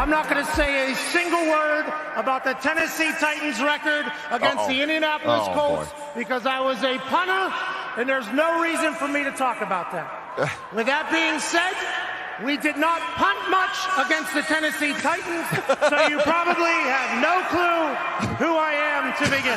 I'm not going to say a single word about the Tennessee Titans record against the Indianapolis Colts because I was a punter, and there's no reason for me to talk about that. With that being said, we did not punt much against the Tennessee Titans, so you probably have no clue who I am to begin.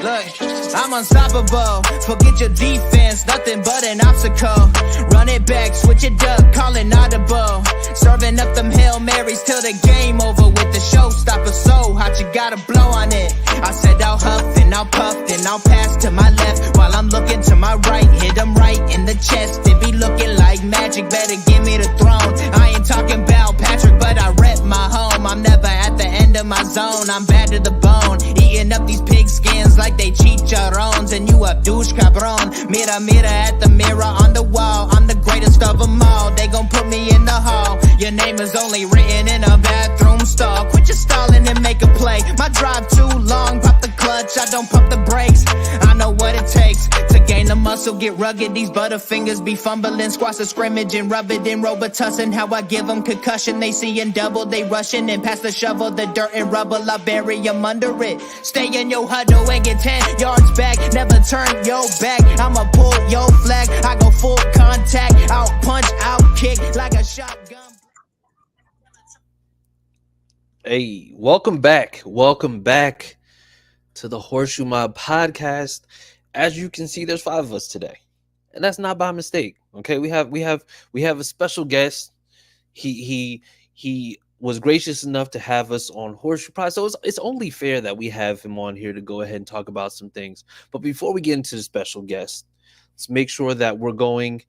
Look, I'm unstoppable. Forget your defense, nothing but an obstacle. Run it back, switch it up, call it audible. Serving up them Hail Marys till the game over with the showstopper. So hot, you gotta blow on it. I said I'll huff and I'll puff, then I'll pass to my left while I'm looking to my right. Hit him right in the chest. It be looking like magic. Better give me the throne. I ain't talking about Patrick, but I rep my home. I'm never at the end of my zone. I'm bad to the bone. Eating up these pig skins like they chicharrones, and you a douche cabron. Mira, mira at the mirror on the wall. I'm the greatest of them all. They gon' put me in the hall. Your name is only written in a bathroom stall. Quit your stalling and make a play. My drive too long, pop the clutch, I don't pump the brakes. I know what it takes to gain the muscle, get rugged. These butterfingers be fumbling, squash the scrimmage and rub it in Robitussin. How I give them concussion, they seeing double, they rushing and pass the shovel, the dirt and rubble, I bury them under it. Stay in your huddle and get 10 yards back, never turn your back. I'ma pull your flag, I go full contact, out punch, out kick like a shotgun. Hey, welcome back to the HorseShoe Mob podcast. As you can see, there's 5 of us today, and that's not by mistake. Okay, we have a special guest. He was gracious enough to have us on Horseshoe Pride, so it's only fair that we have him on here to go ahead and talk about some things. But before we get into the special guest, let's make sure that you're going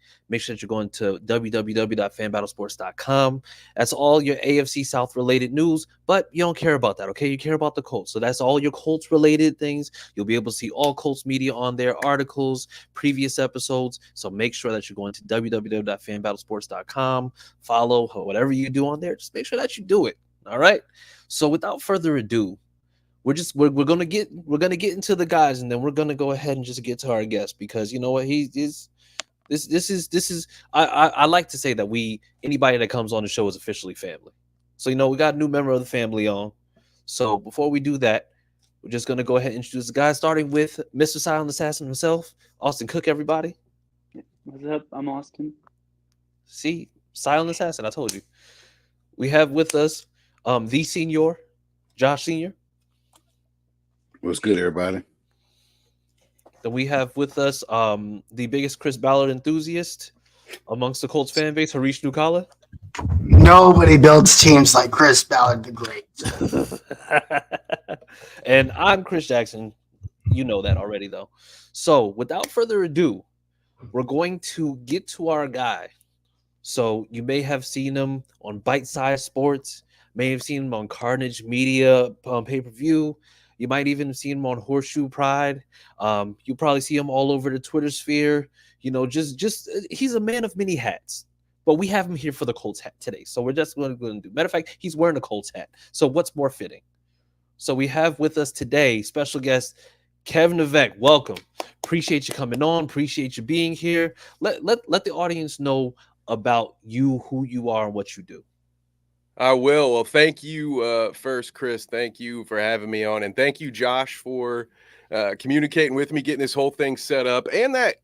to www.fanbattlesports.com. That's all your AFC South related news, but you don't care about that, okay? You care about the Colts. So that's all your Colts related things. You'll be able to see all Colts media on there, articles, previous episodes. So make sure that you're going to www.fanbattlesports.com. Follow whatever you do on there. Just make sure that you do it. All right. So without further ado, we're gonna get into the guys, and then we're gonna go ahead and just get to our guest, because you know what, this is I like to say that anybody that comes on the show is officially family. So you know, we got a new member of the family on. So before we do that, we're just gonna go ahead and introduce the guys, starting with Mr. Silent Assassin himself, Austin Cook. Everybody, what's up? I'm Austin. See, Silent Assassin. I told you. We have with us the senior, Josh Senior. What's good, everybody? Then we have with us the biggest Chris Ballard enthusiast amongst the Colts fan base, Harish Nukala. Nobody builds teams like Chris Ballard the Great. And I'm Chris Jackson. You know that already, though. So without further ado, we're going to get to our guy. So you may have seen him on Bite Size Sports, may have seen him on Carnage Media pay-per-view. You might even have seen him on Horseshoe Pride. You probably see him all over the Twitter sphere. You know, just he's a man of many hats. But we have him here for the Colts hat today. So we're just going to do. Matter of fact, he's wearing a Colts hat. So what's more fitting? So we have with us today special guest Kevin Navek. Welcome. Appreciate you coming on. Appreciate you being here. Let the audience know about you, who you are, and what you do. I will. Well, thank you first, Chris. Thank you for having me on. And thank you, Josh, for communicating with me, getting this whole thing set up. And that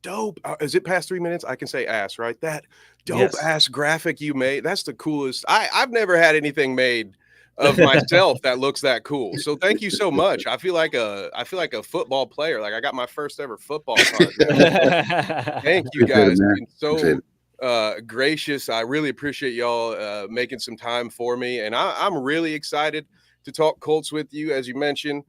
dope, is it past 3 minutes? I can say ass, right? That dope ass graphic you made. That's the coolest. I've never had anything made of myself that looks that cool. So thank you so much. I feel like a football player. Like I got my first ever football card. Thank you guys. So gracious. I really appreciate y'all making some time for me, and I'm really excited to talk Colts with you. As you mentioned,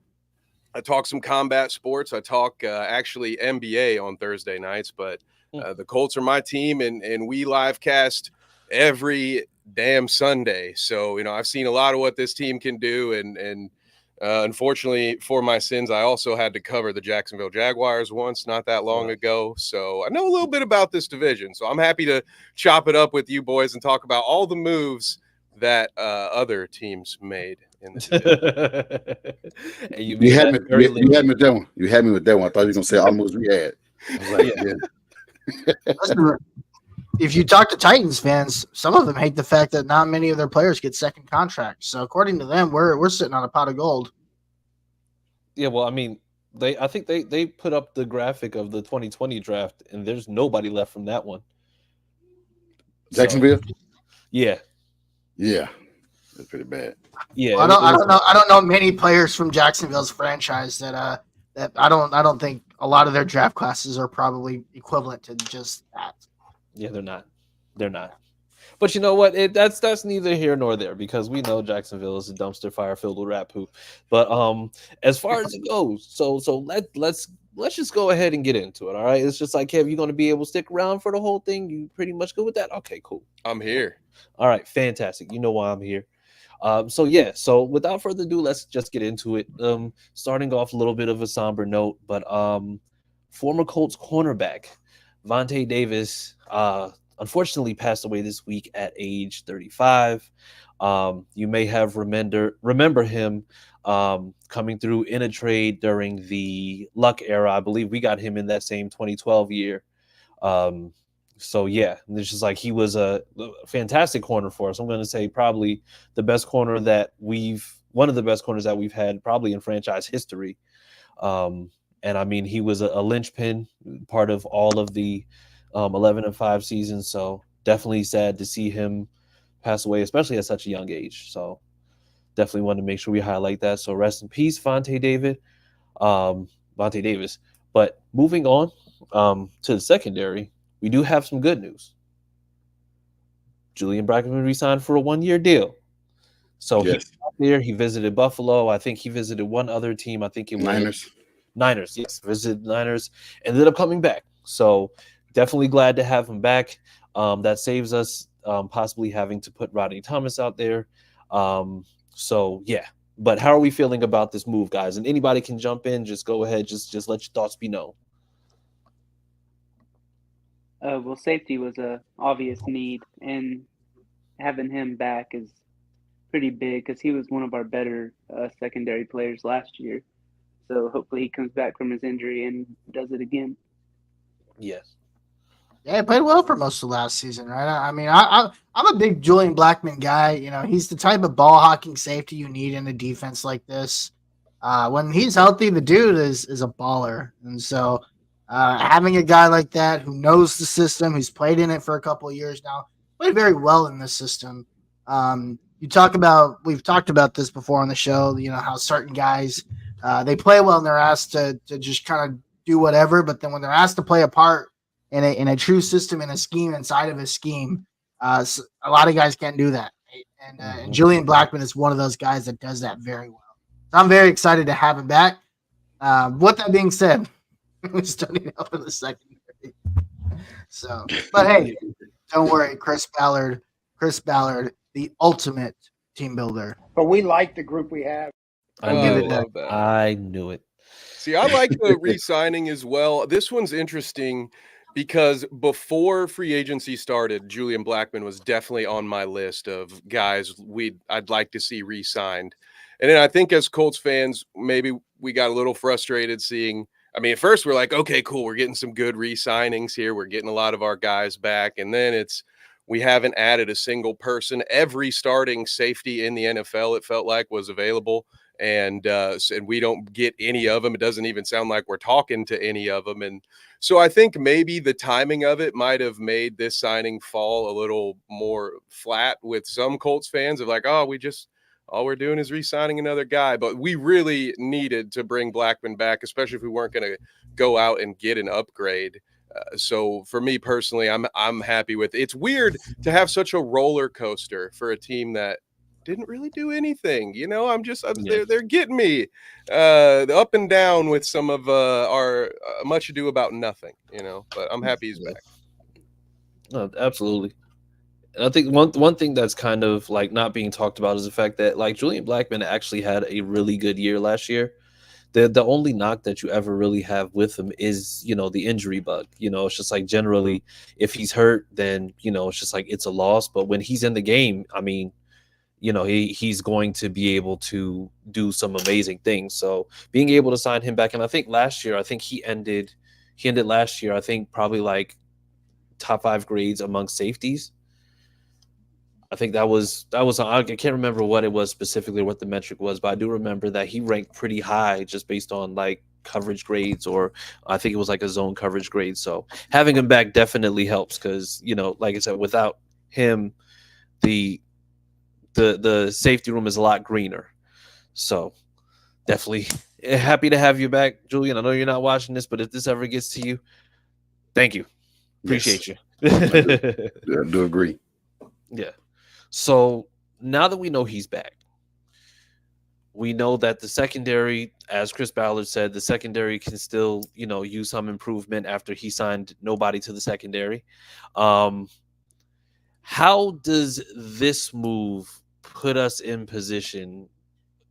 I talk some combat sports. I talk actually NBA on Thursday nights, but the Colts are my team, and we live cast every damn Sunday. So you know, I've seen a lot of what this team can do, and unfortunately for my sins, I also had to cover the Jacksonville Jaguars once not that long ago. So I know a little bit about this division. So I'm happy to chop it up with you boys and talk about all the moves that other teams made in this division. You had me with that one. You had me with that one. I thought you were going to say all moves we had. I was like, if you talk to Titans fans, some of them hate the fact that not many of their players get second contracts. So according to them, we're sitting on a pot of gold. Yeah, well, I mean, I think they put up the graphic of the 2020 draft, and there's nobody left from that one. Jacksonville. So, yeah, that's pretty bad. Yeah, well, I don't know many players from Jacksonville's franchise that I don't think a lot of their draft classes are probably equivalent to just that. Yeah, they're not. But you know what? That's neither here nor there, because we know Jacksonville is a dumpster fire filled with rat poop. But as far as it goes, so let's just go ahead and get into it. All right, it's just like, Kev, you going to be able to stick around for the whole thing? You pretty much good with that? Okay, cool. I'm here. All right, fantastic. You know why I'm here. So without further ado, let's just get into it. Starting off a little bit of a somber note, but former Colts cornerback Vontae Davis unfortunately passed away this week at age 35. You may have remember him coming through in a trade during the Luck era. I believe we got him in that same 2012 year. So yeah, it's just like he was a fantastic corner for us. I'm going to say probably one of the best corners that we've had probably in franchise history. And I mean, he was a linchpin part of all of the 11-5 seasons. So definitely sad to see him pass away, especially at such a young age. So definitely want to make sure we highlight that. So rest in peace, Vontae Davis. But moving on to the secondary, we do have some good news. Julian Blackmon re-signed for a 1-year deal. So yes. He visited Buffalo. I think he visited one other team. I think it was Niners. Yes, visited Niners. Ended up coming back. So definitely glad to have him back. That saves us possibly having to put Rodney Thomas out there. So yeah. But how are we feeling about this move, guys? And anybody can jump in. Just go ahead. Just let your thoughts be known. Well, safety was a obvious need, and having him back is pretty big because he was one of our better secondary players last year. So hopefully he comes back from his injury and does it again. Yes. Yeah, he played well for most of last season, right? I mean, I'm a big Julian Blackmon guy. You know, he's the type of ball hawking safety you need in a defense like this. When he's healthy, the dude is a baller, and so. Having a guy like that who knows the system, who's played in it for a couple of years now, played very well in this system. We've talked about this before on the show, you know, how certain guys, they play well and they're asked to just kind of do whatever. But then when they're asked to play a part in a true system, in a scheme, inside of a scheme, a lot of guys can't do that. Right? And Julian Blackmon is one of those guys that does that very well. So I'm very excited to have him back. With that being said, we're starting out for the secondary. So, but hey, don't worry, Chris Ballard, the ultimate team builder. But we like the group we have. I knew it. See, I like the re-signing as well. This one's interesting because before free agency started, Julian Blackmon was definitely on my list of guys I'd like to see re-signed. And then I think as Colts fans, maybe we got a little frustrated seeing. I mean, at first we're like, okay, cool. We're getting some good re-signings here. We're getting a lot of our guys back. And then we haven't added a single person. Every starting safety in the NFL, it felt like, was available. And we don't get any of them. It doesn't even sound like we're talking to any of them. And so I think maybe the timing of it might have made this signing fall a little more flat with some Colts fans of like, oh, all we're doing is re-signing another guy. But we really needed to bring Blackmon back, especially if we weren't going to go out and get an upgrade. So for me personally, I'm happy with it. It's weird to have such a roller coaster for a team that didn't really do anything. You know, they're getting me up and down with some of our much ado about nothing, you know, but I'm happy he's back. No, absolutely. And I think one thing that's kind of like not being talked about is the fact that like Julian Blackmon actually had a really good year last year. The only knock that you ever really have with him is, you know, the injury bug. You know, it's just like generally if he's hurt, then, you know, it's just like it's a loss. But when he's in the game, I mean, you know, he's going to be able to do some amazing things. So being able to sign him back, and I think last year, he ended last year, I think probably like top 5 grades among safeties. I think that was I can't remember what it was specifically, what the metric was, but I do remember that he ranked pretty high just based on like coverage grades, or I think it was like a zone coverage grade. So having him back definitely helps because, you know, like I said, without him, the safety room is a lot greener. So definitely happy to have you back, Julian. I know you're not watching this, but if this ever gets to you, thank you. Appreciate you. I do agree. Yeah. So now that we know he's back, we know that the secondary, as Chris Ballard said, the secondary can still, you know, use some improvement after he signed nobody to the secondary. How does this move put us in position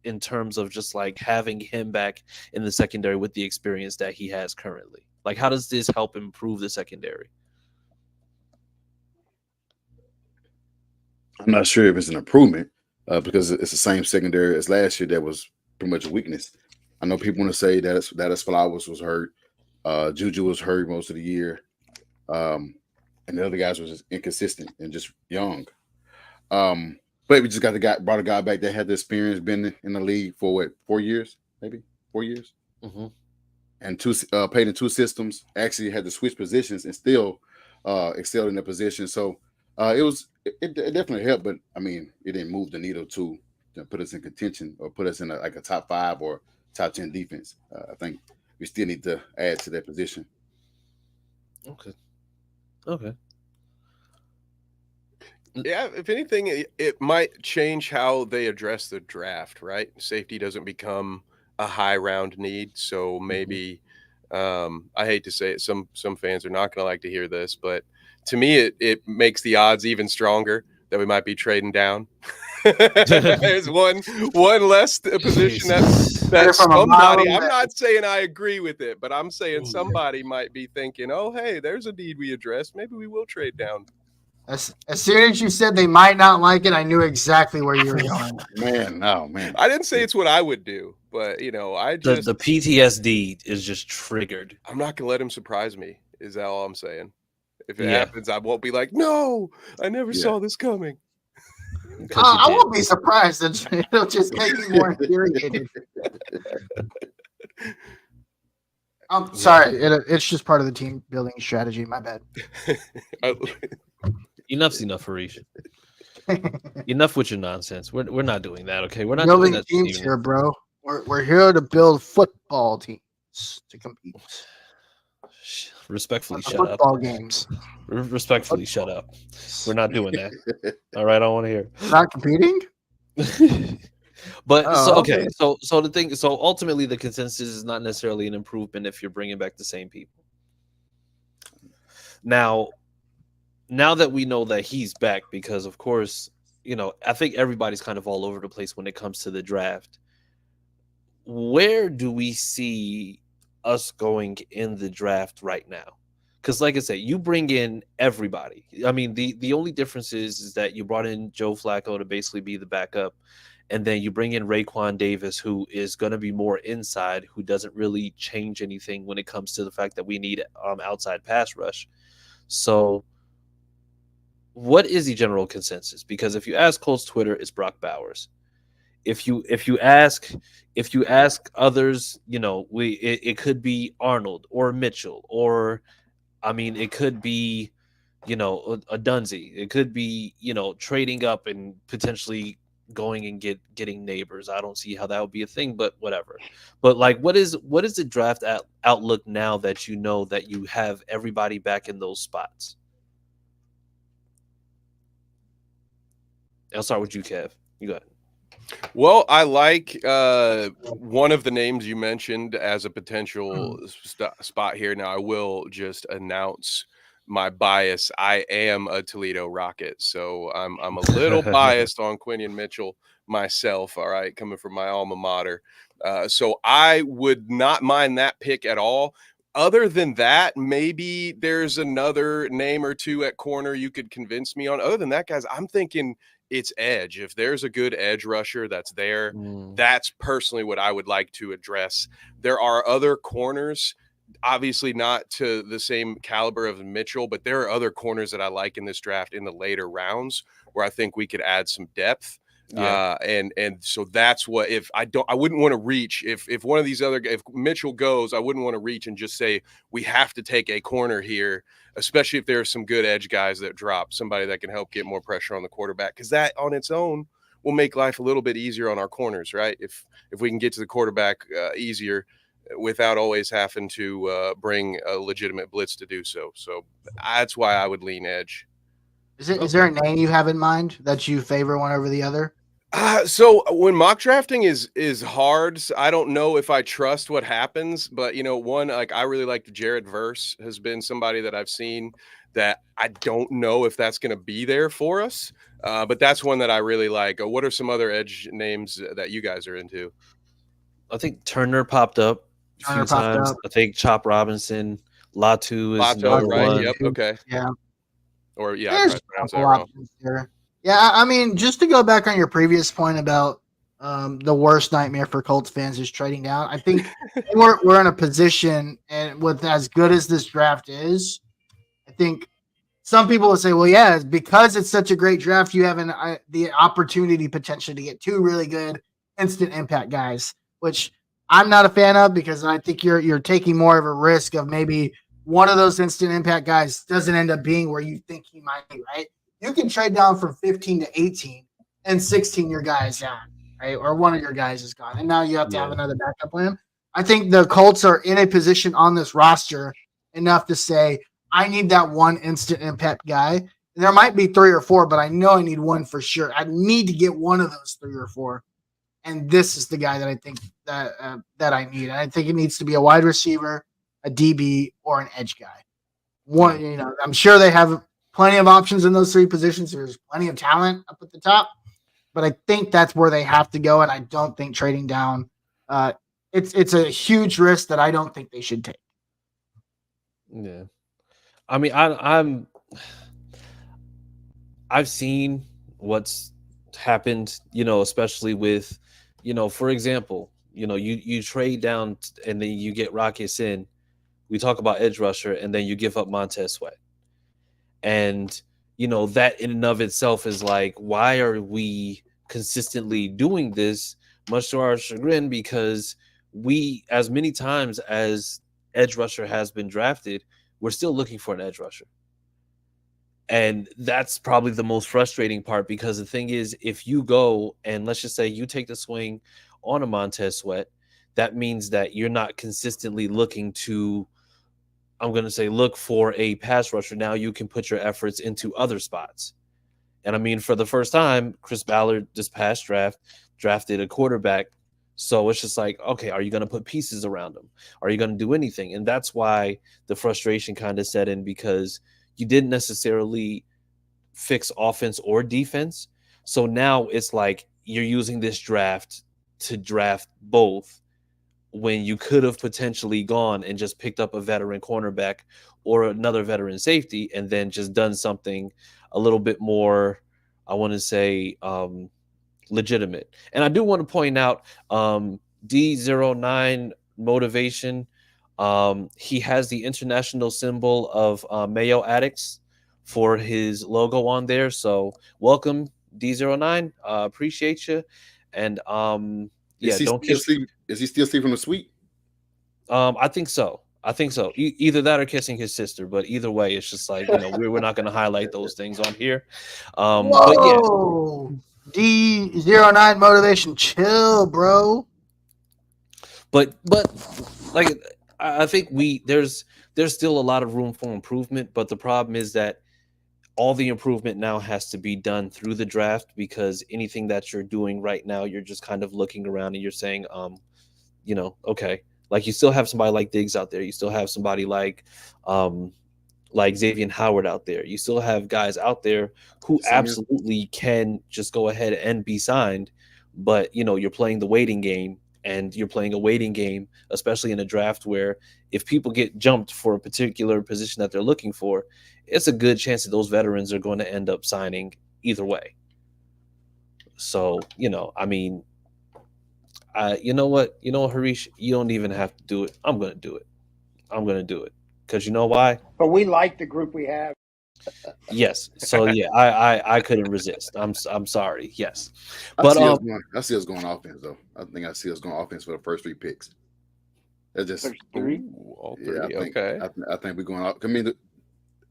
in terms of just like having him back in the secondary with the experience that he has currently? Like, how does this help improve the secondary? I'm not sure if it's an improvement because it's the same secondary as last year that was pretty much a weakness. I know people want to say that Flowers was hurt, Juju was hurt most of the year, and the other guys were just inconsistent and just young. But we just brought a guy back that had the experience, been in the league for what, 4 years, maybe 4 years, and played in 2 systems. Actually had to switch positions and still excelled in the position. So it definitely helped, but I mean, it didn't move the needle to put us in contention or put us in a top 5 or top 10 defense. I think we still need to add to that position. Okay. Yeah, if anything, it might change how they address the draft, right? Safety doesn't become a high round need, so maybe I hate to say it, some fans are not going to like to hear this, but to me, it makes the odds even stronger that we might be trading down. There's one less position that somebody. I'm not saying I agree with it, but I'm saying somebody might be thinking, "Oh, hey, there's a need we addressed. Maybe we will trade down." As soon as you said they might not like it, I knew exactly where you were going. Man, I didn't say it's what I would do, but you know, I just the PTSD is just triggered. I'm not gonna let him surprise me. Is that all I'm saying? If it happens, I won't be like, "No, I never saw this coming." I won't be surprised. It'll just make me more infuriated. I'm sorry. It's just part of the team building strategy. My bad. Enough's enough, Harish. Enough with your nonsense. We're not doing that, okay? We're not building doing that teams here, bro. We're here to build football teams to compete. Respectfully, shut up. Football games. Respectfully, shut up. We're not doing that. All right, I don't want to hear. Not competing. But so the thing, so ultimately the consensus is not necessarily an improvement if you're bringing back the same people. Now that we know that he's back, because of course, you know, I think everybody's kind of all over the place when it comes to the draft. Where do we see us going in the draft right now? Because like I said, you bring in everybody. I mean, the only difference is that you brought in Joe Flacco to basically be the backup, and then you bring in Raekwon Davis, who is going to be more inside, who doesn't really change anything when it comes to the fact that we need outside pass rush. So what is the general consensus? Because if you ask Colts Twitter, it's Brock Bowers. If you ask others, you know, it could be Arnold or Mitchell, or I mean, it could be, you know, a Dunzy. It could be, you know, trading up and potentially going and getting neighbors. I don't see how that would be a thing, but whatever. But like, what is the draft outlook now that you know that you have everybody back in those spots? I'll start with you, Kev. You go ahead. Well, I like one of the names you mentioned as a potential spot here. Now, I will just announce my bias. I am a Toledo Rocket, so I'm a little biased on Quinion Mitchell myself. All right, coming from my alma mater, so I would not mind that pick at all. Other than that, maybe there's another name or two at corner you could convince me on. Other than that, guys, I'm thinking it's edge. If there's a good edge rusher that's there, that's personally what I would like to address. There are other corners obviously not to the same caliber of Mitchell, but there are other corners that I like in this draft in the later rounds where I think we could add some depth. Yeah. And so that's what, I wouldn't want to reach if one of these if Mitchell goes, I wouldn't want to reach and just say we have to take a corner here, especially if there are some good edge guys that drop, somebody that can help get more pressure on the quarterback, because that on its own will make life a little bit easier on our corners, right? If we can get to the quarterback easier without always having to bring a legitimate blitz to do so. So that's why I would lean edge. Is there a name you have in mind that you favor one over the other? So when mock drafting is hard, so I don't know if I trust what happens, but one, like I really like Jared Verse has been somebody that I've seen that I don't know if that's going to be there for us. But that's one that I really like. What are some other edge names that you guys are into? I think Turner popped up a few times. I think Chop Robinson, Latu is another right? one. Yep. Okay. Yeah. Or yeah, there's a couple options there. Yeah, I mean, just to go back on your previous point about the worst nightmare for Colts fans is trading down. I think we're in a position, and with as good as this draft is, I think some people will say, well, yeah, because it's such a great draft, you have the opportunity potentially to get two really good instant impact guys, which I'm not a fan of, because I think you're taking more of a risk of maybe one of those instant impact guys doesn't end up being where you think he might be, right? You can trade down from 15 to 18 and 16 your guy is gone, right? Or one of your guys is gone. And now you have to have another backup plan. I think the Colts are in a position on this roster enough to say, I need that one instant impact guy. And there might be 3 or 4, but I know I need one for sure. I need to get one of those 3 or 4. And this is the guy that I think that I need. And I think it needs to be a wide receiver, a DB, or an edge guy. One, I'm sure they have plenty of options in those 3 positions. There's plenty of talent up at the top, but I think that's where they have to go. And I don't think trading down, it's a huge risk that I don't think they should take. Yeah, I mean, I've seen what's happened, especially with, for example, you trade down and then you get Rocky Sin. We talk about edge rusher, and then you give up Montez Sweat. And, that in and of itself is like, why are we consistently doing this, much to our chagrin? Because we, as many times as edge rusher has been drafted, we're still looking for an edge rusher. And that's probably the most frustrating part, because the thing is, if you go and let's just say you take the swing on a Montez Sweat, that means that you're not consistently looking to, I'm going to say, look for a pass rusher. Now you can put your efforts into other spots. And I mean, for the first time, Chris Ballard this past draft drafted a quarterback. So it's just like, okay, are you going to put pieces around him? Are you going to do anything? And that's why the frustration kind of set in, because you didn't necessarily fix offense or defense. So now it's like you're using this draft to draft both, when you could have potentially gone and just picked up a veteran cornerback or another veteran safety and then just done something a little bit more, I want to say, legitimate. And I do want to point out D09 motivation. He has the international symbol of Mayo Addicts for his logo on there. So welcome, D09. Appreciate you. And yeah, don't kiss. Is he still sleeping in the suite? I think so. Either that or kissing his sister. But either way, it's just like, we're not going to highlight those things on here. But yeah. D09 motivation, chill, bro. But like, I think there's still a lot of room for improvement. But the problem is that all the improvement now has to be done through the draft, because anything that you're doing right now, you're just kind of looking around and you're saying, okay, like you still have somebody like Diggs out there. You still have somebody like Xavier Howard out there. You still have guys out there who absolutely can just go ahead and be signed. But, you're playing the waiting game, and you're playing a waiting game, especially in a draft where if people get jumped for a particular position that they're looking for, it's a good chance that those veterans are going to end up signing either way. So, I mean, you know what, Harish, you don't even have to do it. I'm going to do it. I'm going to do it. Because you know why? But we like the group we have. Yes. So yeah, I couldn't resist. I'm sorry. Yes. I But see us going offense though. I think I see us going offense for the first 3 picks. That's just First 3. Ooh, all 3. yeah. Okay. I think we're going off. I mean, the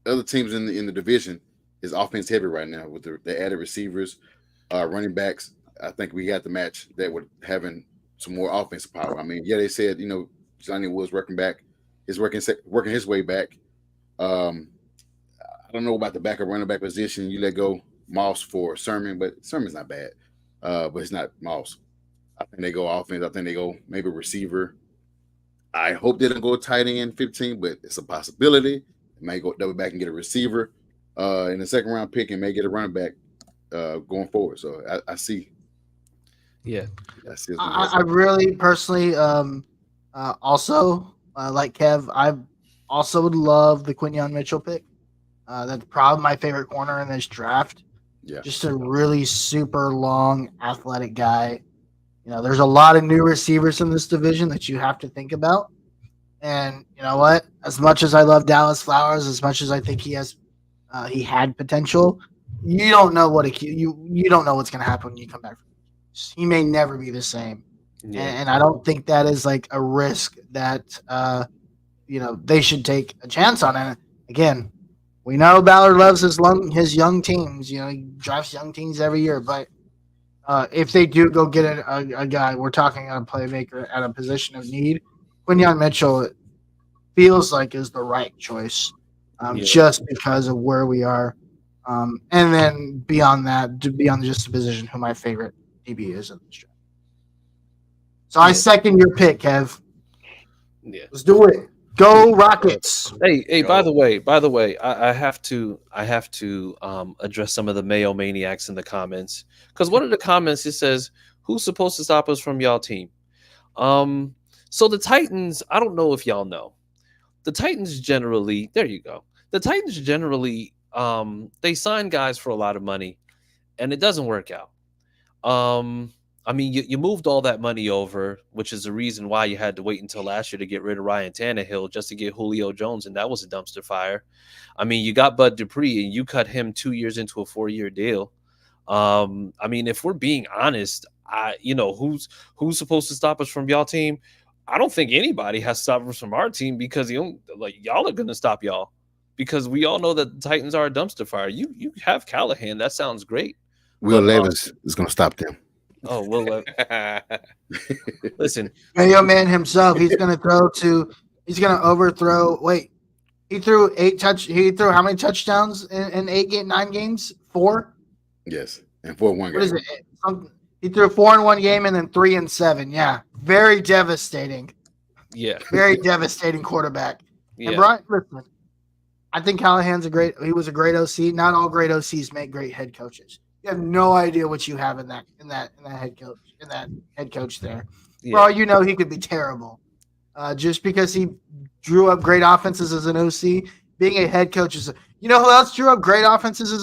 other teams in the division is offense heavy right now with the added receivers, running backs. I think we got the match that with having some more offensive power. I mean, yeah, they said Johnny Woods working his way back. I don't know about the backup running back position. You let go Moss for Sermon, but Sermon's not bad. But it's not Moss. I think they go offense. I think they go maybe receiver. I hope they don't go tight end 15, but it's a possibility. They may go double back and get a receiver in the second round pick and may get a running back going forward. So I see. yeah. I really personally also like Kev. I also would love the Quinyon Mitchell pick. That's probably my favorite corner in this draft. Yeah. Just a really super long, athletic guy. There's a lot of new receivers in this division that you have to think about. And you know what? As much as I love Dallas Flowers, as much as I think he had potential, you don't know you don't know what's going to happen when you come back. He may never be the same. Yeah. And I don't think that is like a risk that they should take a chance on. And again, we know Ballard loves his young teams. He drafts young teams every year. But if they do go get a guy, we're talking about a playmaker at a position of need, Quinyon Mitchell feels like is the right choice just because of where we are. And then beyond that, beyond just the position, who my favorite DB is in this draft. So I second your pick, Kev. Yeah. Let's do it. Go Rockets! Hey! By the way, I have to address some of the Mayo maniacs in the comments, because one of the comments it says, "Who's supposed to stop us from y'all team?" So the Titans, I don't know if y'all know, the Titans generally. There you go. The Titans generally, they sign guys for a lot of money, and it doesn't work out. I mean, you moved all that money over, which is the reason why you had to wait until last year to get rid of Ryan Tannehill just to get Julio Jones, and that was a dumpster fire. I mean, you got Bud Dupree, and you cut him 2 years into a 4-year deal. I mean, if we're being honest, who's supposed to stop us from y'all team? I don't think anybody has to stop us from our team, because y'all are going to stop y'all, because we all know that the Titans are a dumpster fire. You have Callahan. That sounds great. Will Levis is going to stop them. Oh, well, listen. Mayo Man himself, he's going to overthrow. Wait, he threw how many touchdowns in 9 games? 4? Yes, and 4 in 1 game. What is it? He threw 4 in 1 game and then 3 in 7. Yeah, very devastating. Yeah, very devastating quarterback. Yeah. And Brian, listen, I think Callahan's he was a great OC. Not all great OCs make great head coaches. You have no idea what you have in that head coach there. Yeah. For all you know, he could be terrible. Just because he drew up great offenses as an OC, being a head coach is. You know who else drew up great offenses as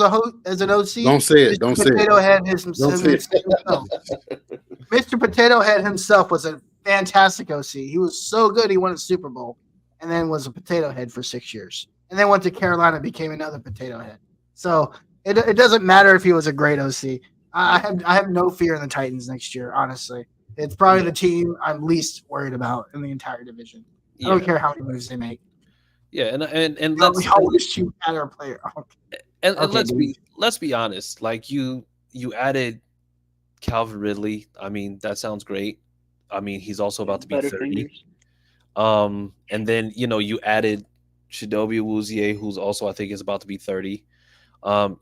an OC? Don't say it. Don't say it. Potato Head himself. Mr. Potato Head himself was a fantastic OC. He was so good he won a Super Bowl, and then was a Potato Head for 6 years, and then went to Carolina and became another Potato Head. So it doesn't matter if he was a great OC. I have no fear in the Titans next year. Honestly, it's probably the team I'm least worried about in the entire division. I don't care how many moves they make. Yeah, and we all wish you had our player. And let's be honest. Like you added Calvin Ridley. I mean, that sounds great. I mean, he's also about to be 30. And then you added Chidobe Awuzie, who's also, I think, is about to be 30.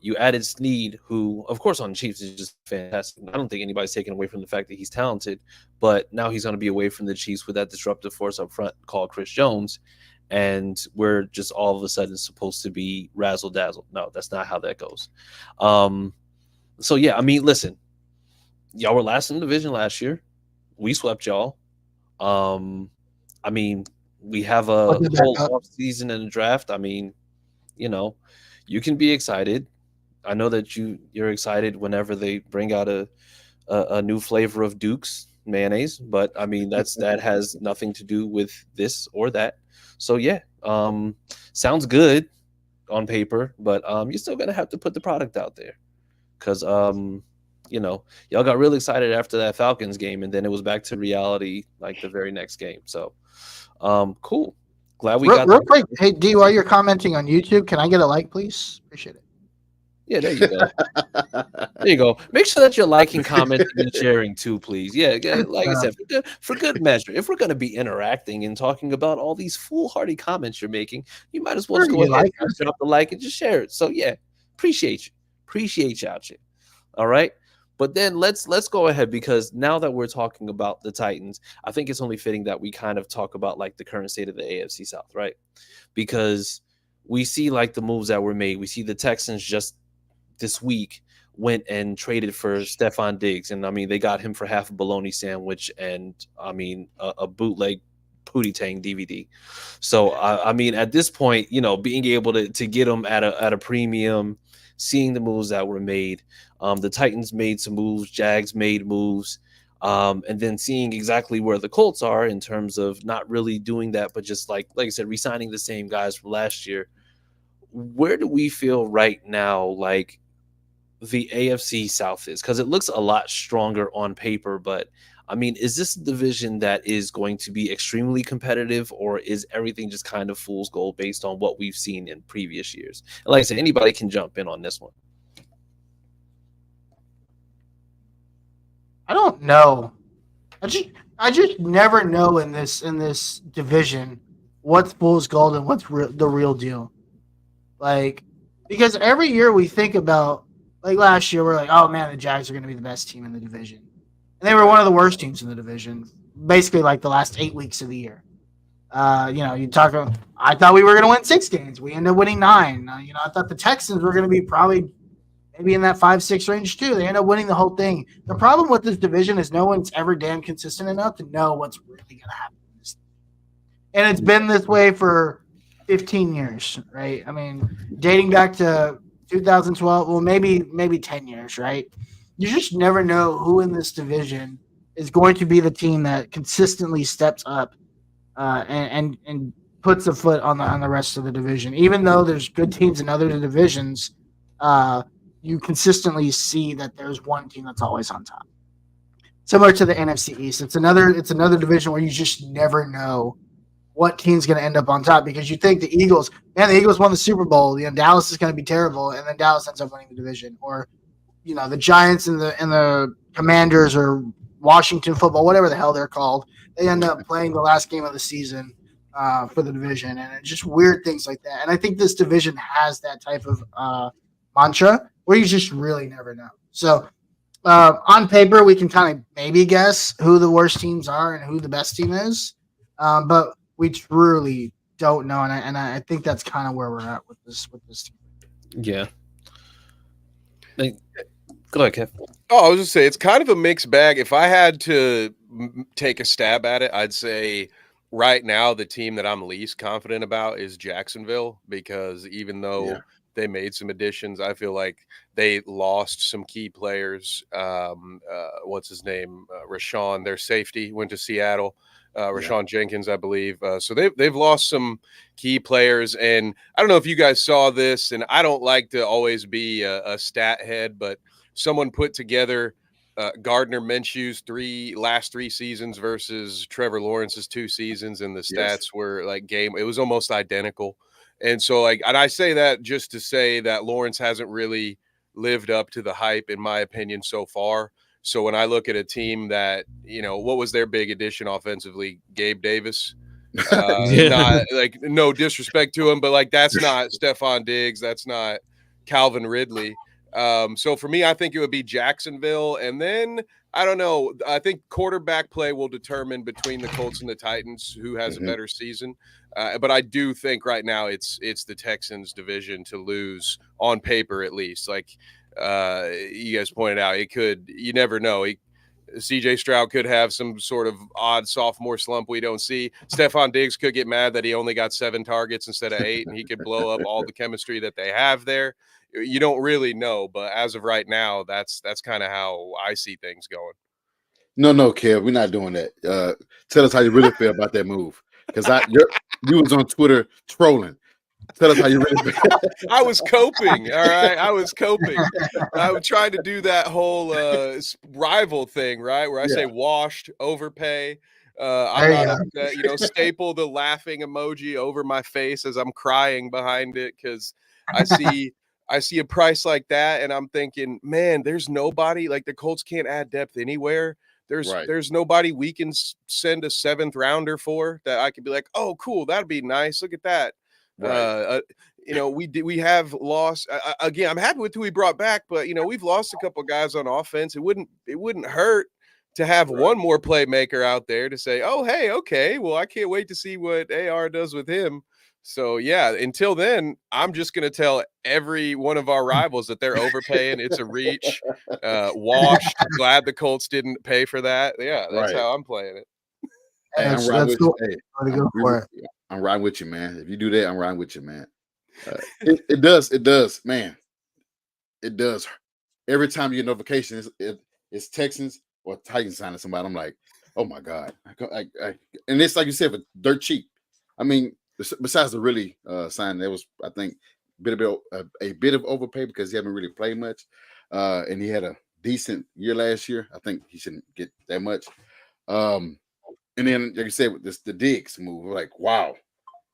You added Snead, who, of course, on the Chiefs is just fantastic. I don't think anybody's taken away from the fact that he's talented, but now he's going to be away from the Chiefs with that disruptive force up front called Chris Jones, and we're just all of a sudden supposed to be razzle dazzle. No, that's not how that goes. So yeah, I mean, listen, y'all were last in the division last year. We swept y'all. I mean, we have a whole off season and a draft. I mean, you can be excited. I know that you're excited whenever they bring out a new flavor of Dukes. mayonnaise, but I mean that has nothing to do with this or that. So yeah, sounds good on paper, but you're still gonna have to put the product out there because y'all got really excited after that Falcons game, and then it was back to reality like the very next game. So cool. Glad we got real quick. Hey D, while you're commenting on YouTube, can I get a like, please? Appreciate it. Yeah, there you go. There you go. Make sure that you're liking, commenting, and sharing too, please. Yeah, like I said, for good measure. If we're going to be interacting and talking about all these foolhardy comments you're making, you might as well just go ahead and drop the like and just share it. So yeah, appreciate you. Appreciate you out here. All right. But then let's go ahead, because now that we're talking about the Titans, I think it's only fitting that we kind of talk about like the current state of the AFC South, right? Because we see like the moves that were made. We see the Texans just this week went and traded for Stephon Diggs, and I mean they got him for half a bologna sandwich and I mean a bootleg Pootie Tang DVD. So I mean at this point, being able to get him at a premium, seeing the moves that were made, the Titans made some moves, Jags made moves, and then seeing exactly where the Colts are in terms of not really doing that, but just like I said, re-signing the same guys from last year. Where do we feel right now like the AFC South is? Because it looks a lot stronger on paper, but I mean, is this a division that is going to be extremely competitive, or is everything just kind of fool's gold based on what we've seen in previous years? And like I said, anybody can jump in on this one. I don't know. I just never know in this division what's fool's gold and what's the real deal. Like, because every year we think about, like last year, we're like, oh man, the Jags are going to be the best team in the division. And they were one of the worst teams in the division, basically like the last 8 weeks of the year. You talk about, I thought we were going to win 6 games. We ended up winning 9. I thought the Texans were going to be probably maybe in that 5-6 range too. They end up winning the whole thing. The problem with this division is no one's ever damn consistent enough to know what's really going to happen. And it's been this way for 15 years, right? I mean, dating back to 2012, well, maybe 10 years, right? You just never know who in this division is going to be the team that consistently steps up and puts a foot on the rest of the division. Even though there's good teams in other divisions, you consistently see that there's one team that's always on top. Similar to the NFC East, it's another division where you just never know what team's going to end up on top, because you think the Eagles won the Super Bowl. Dallas is going to be terrible, and then Dallas ends up winning the division. Or, the Giants and the Commanders or Washington Football, whatever the hell they're called, they end up playing the last game of the season for the division, and it's just weird things like that. And I think this division has that type of mantra where you just really never know. So on paper, we can kind of maybe guess who the worst teams are and who the best team is, but we truly don't know, and I think that's kind of where we're at with this team. Yeah. Go ahead, Kev. Oh, I was just saying, it's kind of a mixed bag. If I had to take a stab at it, I'd say right now the team that I'm least confident about is Jacksonville, because even though they made some additions, I feel like they lost some key players. What's his name? Rashawn, their safety, went to Seattle. Rashawn Jenkins, I believe. So they've lost some key players, and I don't know if you guys saw this, and I don't like to always be a stat head, but someone put together Gardner Minshew's last three seasons versus Trevor Lawrence's 2 seasons, and the stats were like it was almost identical. And so and I say that just to say that Lawrence hasn't really lived up to the hype, in my opinion, so far. So when I look at a team that, what was their big addition offensively? Gabe Davis. Not like, no disrespect to him, but like that's not Stephon Diggs. That's not Calvin Ridley. So for me, I think it would be Jacksonville. And then I don't know. I think quarterback play will determine between the Colts and the Titans who has a better season. But I do think right now it's the Texans division to lose, on paper at least. Like you guys pointed out, you never know. CJ Stroud could have some sort of odd sophomore slump we don't see. Stephon Diggs could get mad that he only got 7 targets instead of 8, and he could blow up all the chemistry that they have there. You don't really know, but as of right now, that's kind of how I see things going. No, Kev, we're not doing that. Tell us how you really feel about that move, because you was on Twitter trolling. Tell us how you really feel. I was coping. All right, I was coping. I was trying to do that whole rival thing, right? Where I say washed, overpay. I'm not upset. Staple the laughing emoji over my face as I'm crying behind it because I see a price like that, and I'm thinking, man, there's nobody like the Colts can't add depth anywhere. There's nobody we can send a 7th rounder for that I could be like, oh, cool, that'd be nice. Look at that. Right. We have lost again. I'm happy with who we brought back, but we've lost a couple guys on offense. It wouldn't hurt to have one more playmaker out there to say, oh, hey, okay, well, I can't wait to see what AR does with him. So yeah, until then, I'm just gonna tell every one of our rivals that they're overpaying. It's a reach. Washed. Glad the Colts didn't pay for that. Yeah, that's how I'm playing it. Hey, I'm riding with you. Hey, I'm riding with you, man. If you do that, I'm riding with you, man. It does, man. It does. Every time you get notification, it's Texans or Titans signing somebody. I'm like, oh my god! And it's like you said, but dirt cheap. I mean, besides the really signing, there was, I think, a bit of overpay because he haven't really played much, and he had a decent year last year. I think he shouldn't get that much. And then, like you said, with the Diggs move, we're like, wow.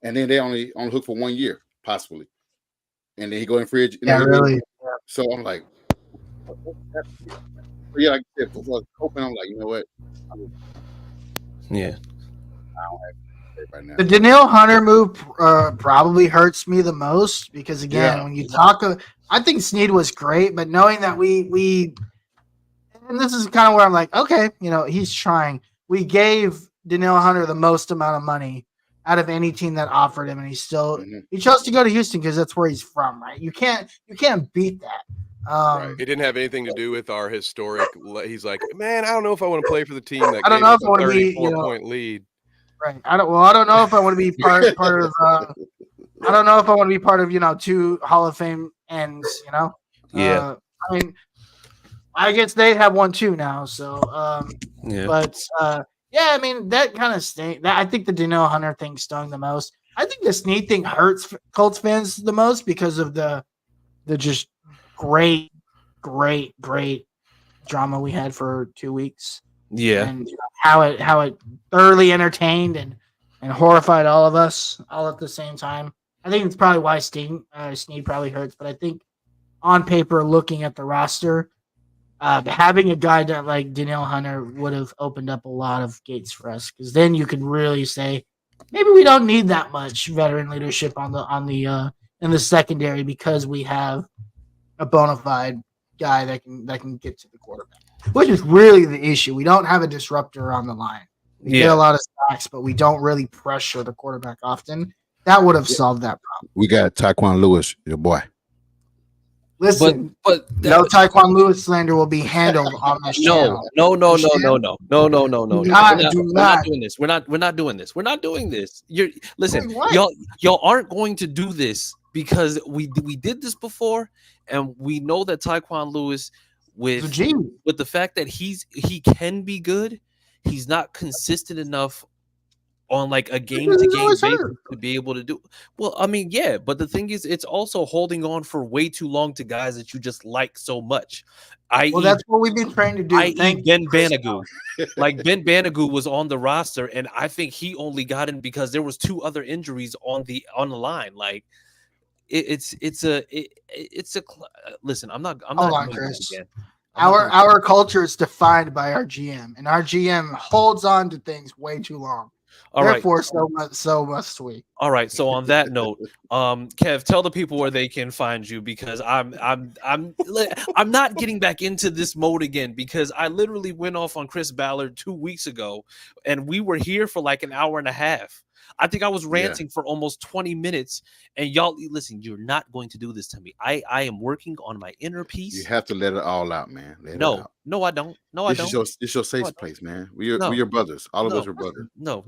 And then they only on hook for 1 year, possibly. And then he go in free agent. Yeah, really. So I'm like, yeah, like I said, hoping I'm like, you know what? Yeah. I don't have it right now. The Danielle Hunter move probably hurts me the most because, again, when you talk, I think Snead was great, but knowing that we and this is kind of where I'm like, okay, he's trying. We gave Danielle Hunter the most amount of money out of any team that offered him, and he chose to go to Houston because that's where he's from, right? You can't beat that. Right. It didn't have anything to do with our historic. He's like, man, I don't know if I want to play for the team that gave us a 34-point lead. Right. I don't know if I want to be part of. I don't know if I want to be part of 2 Hall of Fame ends. Yeah. I mean, I guess they have 1 too now. So yeah. But I mean, that kind of sting. I think the Danielle Hunter thing stung the most. I think the Snead thing hurts Colts fans the most because of the just great drama we had for 2 weeks. Yeah. And how it thoroughly entertained and horrified all of us all at the same time. I think it's probably why Snead probably hurts, but I think on paper, looking at the roster, having a guy that like Danielle Hunter would have opened up a lot of gates for us, because then you could really say maybe we don't need that much veteran leadership in the secondary because we have a bona fide guy that can get to the quarterback, which is really the issue. We don't have a disruptor on the line. We get a lot of sacks, but we don't really pressure the quarterback often. That would have solved that problem. We got Tyquan Lewis, your boy. Listen, but no Tyquan Lewis slander will be handled on this channel. No. We're not doing this. We're not doing this. We're not doing this. Y'all aren't going to do this because we did this before, and we know that Tyquan Lewis, with the fact that he can be good, he's not consistent enough on like a game-to-game basis to be able to do. Well, I mean, yeah, but the thing is, it's also holding on for way too long to guys that you just like so much. That's what we've been trying to do. Ben Banagoo. Like Ben Banagoo was on the roster, and I think he only got in because there was 2 other injuries on the line. Like listen, I'm not Chris. Our culture is defined by our GM, and our GM holds on to things way too long. Therefore, so must we. All right. So on that note, Kev, tell the people where they can find you, because I'm not getting back into this mode again, because I literally went off on Chris Ballard 2 weeks ago, and we were here for like an hour and a half. I think I was ranting for almost 20 minutes, and y'all, listen, you're not going to do this to me. I am working on my inner peace. You have to let it all out, man. No, I don't. No, I don't. It's your safe place, man. We're your brothers. All of us are brothers. No.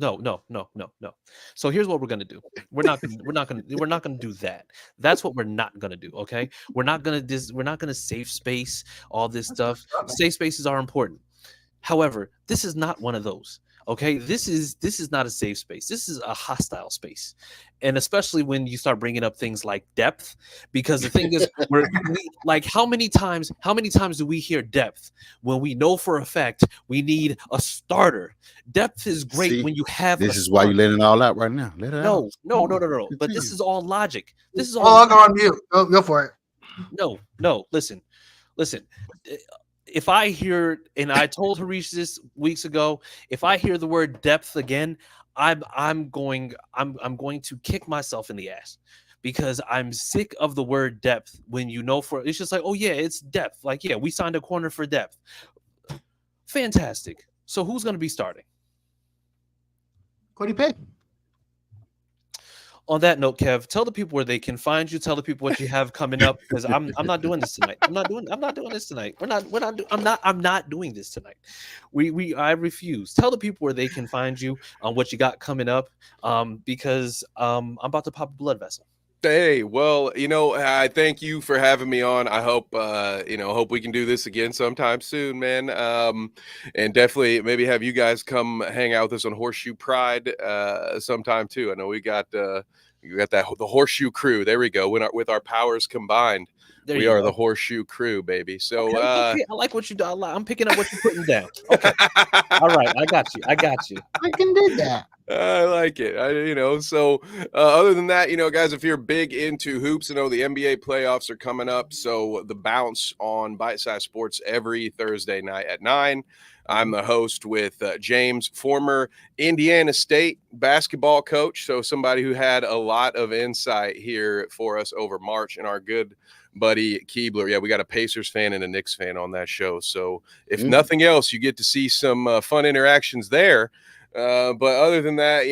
So here's what we're gonna do. We're not gonna do that. That's what we're not gonna do. Okay, we're not gonna safe space all this stuff. Safe spaces are important. However, this is not one of those. Okay, this is not a safe space. This is a hostile space, and especially when you start bringing up things like depth, because the thing is, like how many times do we hear depth when we know for a fact we need a starter? Depth is great. See, when you have. This is why you letting it all out right now. Let it out. No. But this is all logic. This is all. Oh, I'll go on mute. Go for it. No. Listen. If I hear, and I told Harish this weeks ago, if I hear the word depth again, I'm going to kick myself in the ass, because I'm sick of the word depth. When you know for it's just like, oh yeah, it's depth. Like, yeah, we signed a corner for depth. Fantastic. So who's going to be starting? What do you pick? On that note, Kev, tell the people where they can find you. Tell the people what you have coming up, because I'm not doing this tonight. I'm not doing this tonight. I'm not doing this tonight. I refuse. Tell the people where they can find you on what you got coming up, because I'm about to pop a blood vessel. Hey, well, I thank you for having me on. I hope, hope we can do this again sometime soon, man. And definitely maybe have you guys come hang out with us on Horseshoe Pride sometime too. I know we got the Horseshoe Crew. There we go. With our powers combined, we are the Horseshoe Crew, baby. So okay. I like what you do. I'm picking up what you're putting down. Okay. All right, I got you. I can do that. I like it. So other than that, guys, if you're big into hoops, the NBA playoffs are coming up. So the bounce on Bite Size Sports every Thursday night at 9. I'm the host with James, former Indiana State basketball coach. So somebody who had a lot of insight here for us over March, and our good buddy Keebler. Yeah, we got a Pacers fan and a Knicks fan on that show. So if nothing else, you get to see some fun interactions there. But other than that,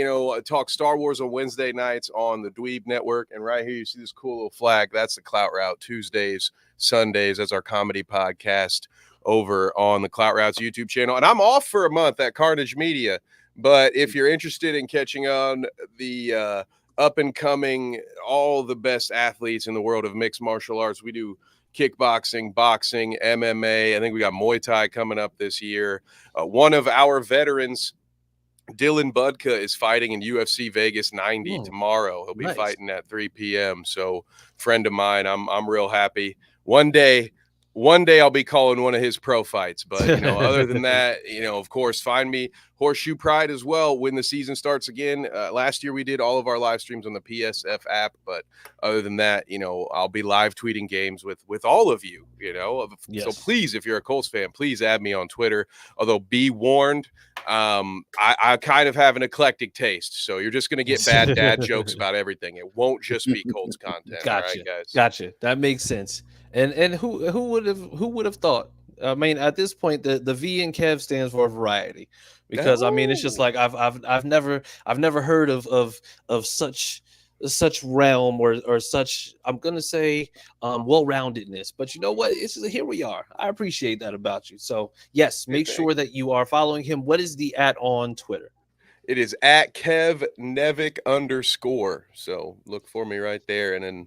talk Star Wars on Wednesday nights on the Dweeb Network. And right here, you see this cool little flag. That's the Clout Route. Tuesdays, Sundays. That's our comedy podcast over on the Clout Routes YouTube channel. And I'm off for a month at Carnage Media. But if you're interested in catching on the up and coming, all the best athletes in the world of mixed martial arts, we do kickboxing, boxing, MMA. I think we got Muay Thai coming up this year. One of our veterans, Dylan Budka, is fighting in UFC Vegas 90 tomorrow. He'll be fighting at 3 p.m. So, friend of mine, I'm real happy. One day I'll be calling one of his pro fights. But, other than that, of course, find me Horseshoe Pride as well when the season starts again. Last year we did all of our live streams on the PSF app. But other than that, I'll be live tweeting games with all of you, Yes. So please, if you're a Colts fan, please add me on Twitter. Although be warned, I kind of have an eclectic taste. So you're just going to get bad dad jokes about everything. It won't just be Colts content. Gotcha. All right, guys. Gotcha. That makes sense. And who would have thought? I mean, at this point, the V in Kev stands for variety, because I mean, it's just like I've never heard of such realm or such, I'm gonna say, well-roundedness. But you know what? It's just, here we are. I appreciate that about you. So yes, make sure that you are following him. What is the @ on Twitter? It is at Kev Nevic _ So look for me right there, and then,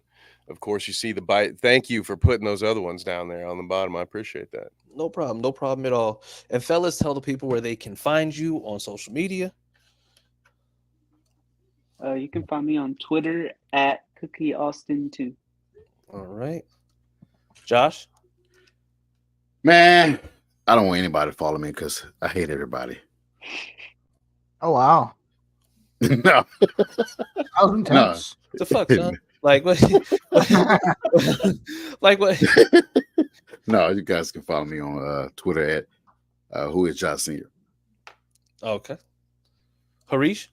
of course, you see the bite. Thank you for putting those other ones down there on the bottom. I appreciate that. No problem at all. And fellas, tell the people where they can find you on social media. You can find me on Twitter at CookieAustin2. All right. Josh? Man, I don't want anybody to follow me because I hate everybody. Oh, wow. No. That was intense. The fuck, son? Like what? Like what? No, you guys can follow me on Twitter at Who Is Josh Senior. Okay. Harish?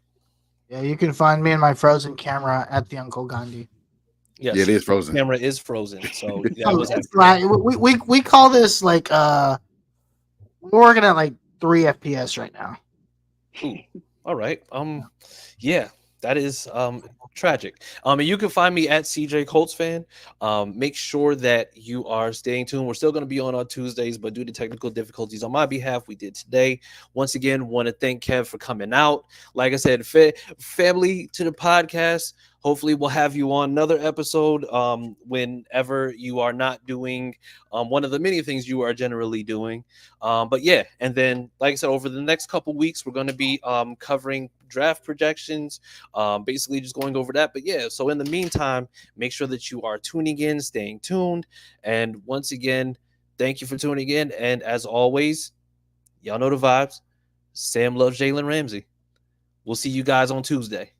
Yeah, you can find me and my frozen camera at the Uncle Gandhi. Yes, yeah, it is frozen. The camera is frozen. So it's like we call this like we're working at like 3 FPS right now. Ooh. All right. Yeah, that is tragic. And you can find me at CJ Colts fan. Make sure that you are staying tuned. We're still going to be on Tuesdays, but due to technical difficulties on my behalf, we did today. Once again, want to thank Kev for coming out. Like I said, family to the podcast. Hopefully we'll have you on another episode whenever you are not doing one of the many things you are generally doing. But yeah, and then like I said, over the next couple weeks, we're going to be covering draft projections, basically just going over that. But yeah, so in the meantime, make sure that you are tuning in, staying tuned. And once again, thank you for tuning in. And as always, y'all know the vibes. Sam loves Jalen Ramsey. We'll see you guys on Tuesday.